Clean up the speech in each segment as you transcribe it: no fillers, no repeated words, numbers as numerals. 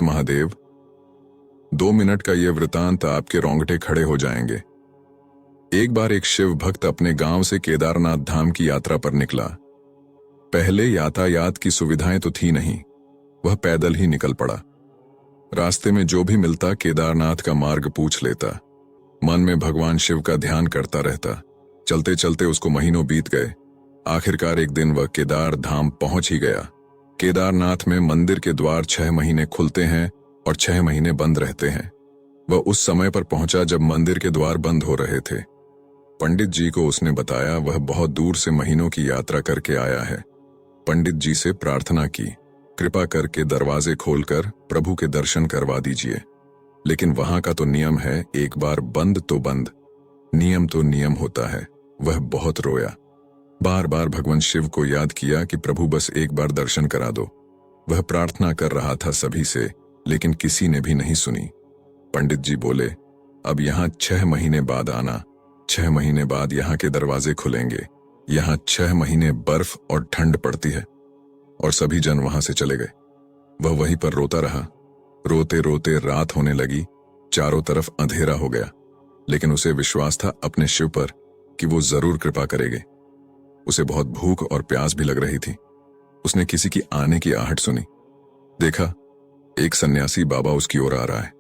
Mahadev, 2 minute का ये वृतांत आपके रोंगटे खड़े हो जाएंगे। एक बार एक शिव भक्त अपने गांव से केदारनाथ धाम की यात्रा पर निकला। पहले यातायात की सुविधाएं तो थी नहीं, वह पैदल ही निकल पड़ा। रास्ते में जो भी मिलता केदारनाथ का मार्ग पूछ लेता। मन में भगवान शिव का ध्यान करता रहता। चलते चलते उसको महीनों बीत गए। आखिरकार एक दिन वह केदार धाम पहुंच ही गया। केदारनाथ में मंदिर के द्वार 6 महीने खुलते हैं और 6 महीने बंद रहते हैं। वह उस समय पर पहुंचा जब मंदिर के द्वार बंद हो रहे थे। पंडित जी को उसने बताया वह बहुत दूर से महीनों की यात्रा करके आया है। पंडित जी से प्रार्थना की, कृपा करके दरवाजे खोलकर प्रभु के दर्शन करवा दीजिए। लेकिन वहां का तो नियम है, एक बार बंद तो बंद, नियम तो नियम होता है। वह बहुत रोया, बार बार भगवान शिव को याद किया कि प्रभु बस एक बार दर्शन करा दो। वह प्रार्थना कर रहा था सभी से, लेकिन किसी ने भी नहीं सुनी। पंडित जी बोले, अब यहाँ 6 महीने बाद आना, 6 महीने बाद यहाँ के दरवाजे खुलेंगे। यहाँ 6 महीने बर्फ और ठंड पड़ती है। और सभी जन वहां से चले गए। वह वहीं पर रोता रहा। रोते रोते रात होने लगी, चारों तरफ अंधेरा हो गया। लेकिन उसे विश्वास था अपने शिव पर कि वो जरूर कृपा करेंगे। उसे बहुत भूख और प्यास भी लग रही थी। उसने किसी की आने की आहट सुनी। देखा, एक सन्यासी बाबा उसकी ओर आ रहा है।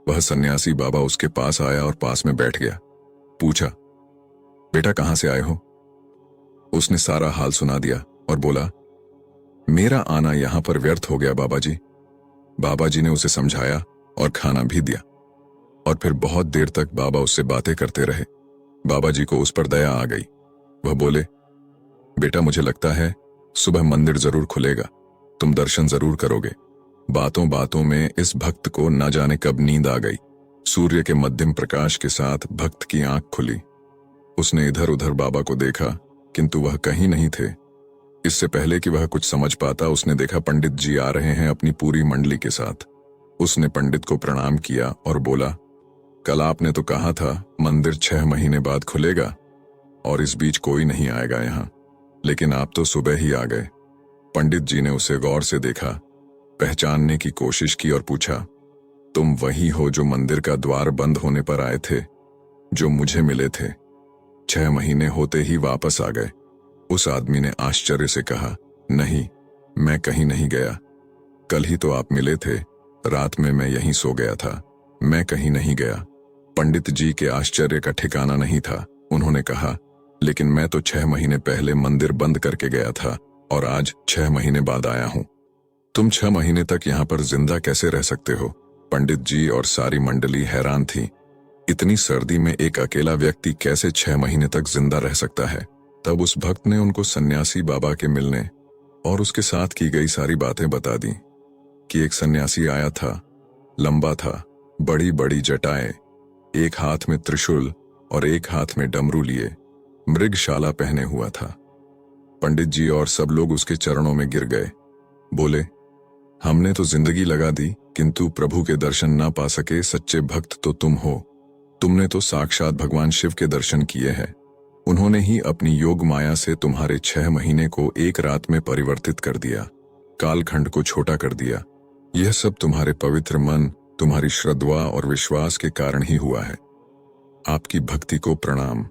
वह सन्यासी बाबा उसके पास आया और पास में बैठ गया। पूछा, बेटा कहां से आए हो? उसने सारा हाल सुना दिया और बोला, मेरा आना यहां पर व्यर्थ हो गया बाबा जी। बाबा जी ने उसे समझाया और खाना भी दिया। और फिर बहुत देर तक बाबा उससे बातें करते रहे। बाबा जी को उस पर दया आ गई। वह बोले, बेटा मुझे लगता है सुबह मंदिर जरूर खुलेगा, तुम दर्शन जरूर करोगे। बातों बातों में इस भक्त को न जाने कब नींद आ गई। सूर्य के मध्यम प्रकाश के साथ भक्त की आंख खुली। उसने इधर उधर बाबा को देखा, किंतु वह कहीं नहीं थे। इससे पहले कि वह कुछ समझ पाता, उसने देखा पंडित जी आ रहे हैं अपनी पूरी मंडली के साथ। उसने पंडित को प्रणाम किया और बोला, कल आपने तो कहा था मंदिर 6 महीने बाद खुलेगा और इस बीच कोई नहीं आएगा यहाँ, लेकिन आप तो सुबह ही आ गए। पंडित जी ने उसे गौर से देखा, पहचानने की कोशिश की और पूछा, तुम वही हो जो मंदिर का द्वार बंद होने पर आए थे, जो मुझे मिले थे? 6 महीने होते ही वापस आ गए। उस आदमी ने आश्चर्य से कहा, नहीं, मैं कहीं नहीं गया। कल ही तो आप मिले थे, रात में मैं यहीं सो गया था, मैं कहीं नहीं गया। पंडित जी के आश्चर्य का ठिकाना नहीं था। उन्होंने कहा, लेकिन मैं तो 6 महीने पहले मंदिर बंद करके गया था और आज 6 महीने बाद आया हूं। तुम 6 महीने तक यहां पर जिंदा कैसे रह सकते हो? पंडित जी और सारी मंडली हैरान थी। इतनी सर्दी में एक अकेला व्यक्ति कैसे 6 महीने तक जिंदा रह सकता है? तब उस भक्त ने उनको सन्यासी बाबा के मिलने और उसके साथ की गई सारी बातें बता दी कि एक सन्यासी आया था, लंबा था, बड़ी बड़ी जटाएं, एक हाथ में त्रिशूल और एक हाथ में डमरू लिए, मृगशाला पहने हुआ था। पंडित जी और सब लोग उसके चरणों में गिर गए। बोले, हमने तो जिंदगी लगा दी, किंतु प्रभु के दर्शन ना पा सके सच्चे भक्त तो तुम हो। तुमने तो साक्षात भगवान शिव के दर्शन किए हैं। उन्होंने ही अपनी योग माया से तुम्हारे 6 महीने को एक रात में परिवर्तित कर दिया, कालखंड को छोटा कर दिया। यह सब तुम्हारे पवित्र मन, तुम्हारी श्रद्धा और विश्वास के कारण ही हुआ है। आपकी भक्ति को प्रणाम।